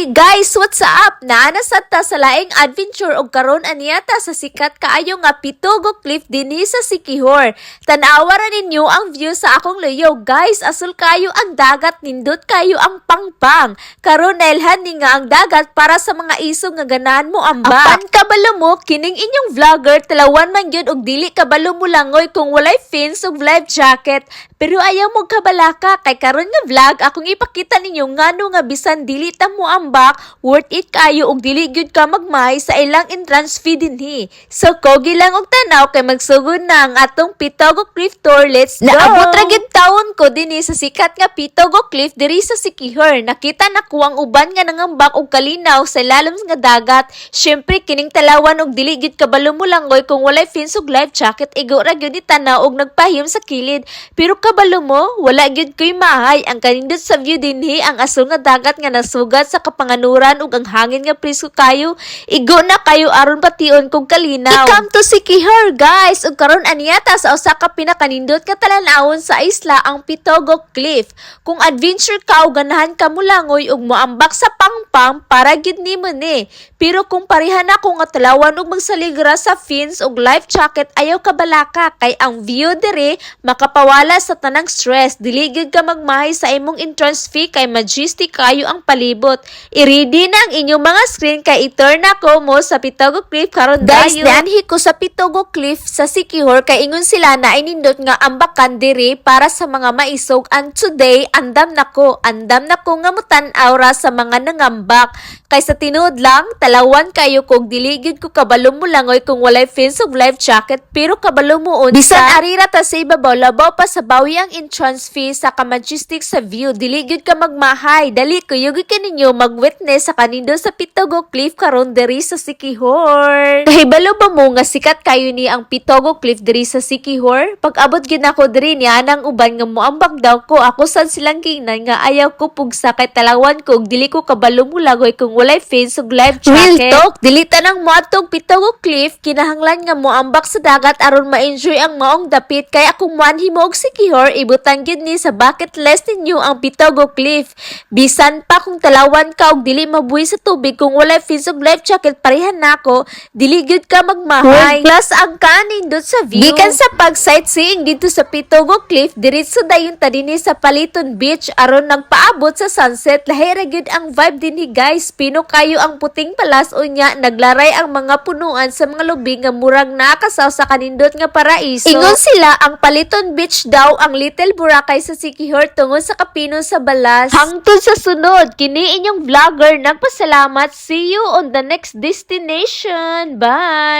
Hey guys, what's up? Naanasad ta sa laing adventure og karon aniyata sa sikat kaayo nga Pitugo Cliff dinhi sa Siquijor. Tan-awa ra ninyo ang view sa akong luyo. Guys, asul kayo ang dagat, nindot kayo ang pangpang. Karon nailhan ni nga ang dagat para sa mga isog nga ganahan mo ambak. Apan kabalo mo kining inyong vlogger talawan man gyud og dili kabalo mo langoy kung walay fins ug life jacket. Pero ayaw mo kabalaka kay karon nga vlog akong ipakita ninyo ngano nga bisan dili ta mo ambak, worth it kayo og dili gyud ka magmay sa ilang entrance fee dinhi. So kogi lang og tanaw kay magsugod na ang atong Pitugo Cliff tour. Let's go. Naabot ra gyud taon ko dinhi sa sikat nga Pitugo Cliff diri sa Siquijor. Nakita na ko ang uban nga nangambak og kalinaw sa ilalim nga dagat. Syempre kining talawan og dili gyud kabalo mo langoy kung walay fins ug life jacket, igo ra gyud tanaw og nagpahim sa kilid. Pero kabalo mo, wala gyud koy maahay ang kanindot sa view dinhi ang aso nga dagat nga nasugat sa kapanganuran ug ang hangin nga presko kayo. Igo na kayo aron bation kog kalinaw. I-come to Siquijor guys ug karon aniyata sa usa ka pinakanindot nga talan-awon sa isla ang Pitugo Cliff. Kung adventure ka o ganahan ka mulangoy ug moambak sa pangpang para gyud nimo ni. Pero kung pareha na ko nga talawan ug magsaligra sa fins ug life jacket, ayaw ka balaka kay ang view diri makapawala sa tanang stress. Dili gyud ka magmahay sa imong entrance fee kay majestic kayo ang palibot. I-ready na ang inyong mga screen kay i-turn ako mo sa Pitugo Cliff karon guys. Danhi ko sa Pitugo Cliff sa Siquijor kay ingon sila na inindot nga ambakan diri para sa mga maisog, and today andam nako nga mutan-aw ra sa mga nangambak. Kay sa tinuod lang talawan kayo kog dili gyud ko kabalo mo langoy kung walay fins ug life jacket, pero kabalo mo unsa bisan arira ta sa ibabaw labaw pa sa bawi ang entrance fee sa ka-majestic sa view. Dili gyud ka magmahay, dali kuyo gyud kaninyo mag-witness sa kanindo sa Pitugo Cliff karon diri sa Siquijor. Kahibalo ba mo nga sikat kayo ni ang Pitugo Cliff diri sa Siquijor? Pag abot gyud ako diri niya nang uban nga moambak daw ko, ako sad silang gingnan nga ayaw ko pugsa kay talawan ko ug dili ko kabalo mo lagoy kung walay fins ug life jacket. Real talk, dili tanang moadtong Pitugo Cliff, kinahanglan nga moambak sa dagat aron ma-enjoy ang maong dapit. Kay akong manhi mo og Siquijor, ibutang gyud ni sa bucket list ninyo ang Pitugo Cliff. Bisan pa kung talawan ka og dili mabuhi sa tubig kung walay fins ug life jacket, parehan nako, dili gyud ka magmahay. Plus ang kanindot sa view. Gikan sa pag-sightseeing dito sa Pitugo Cliff, diretso dayon ta dinhi sa Paliton Beach aron nagpaabot sa sunset. Lahi ra gyud ang vibe dinhi guys. Pino kayo ang puting palas unya, naglaray ang mga punuan sa mga lubing nga murag nakasaw sa kanindot nga paraiso. Ingon sila ang Paliton Beach daw ang Little Boracay sa Siquijor tungod sa kapino sa balas. Hangtod sa sunod, kini inyong vlogger nagpasalamat. See you on the next destination. Bye!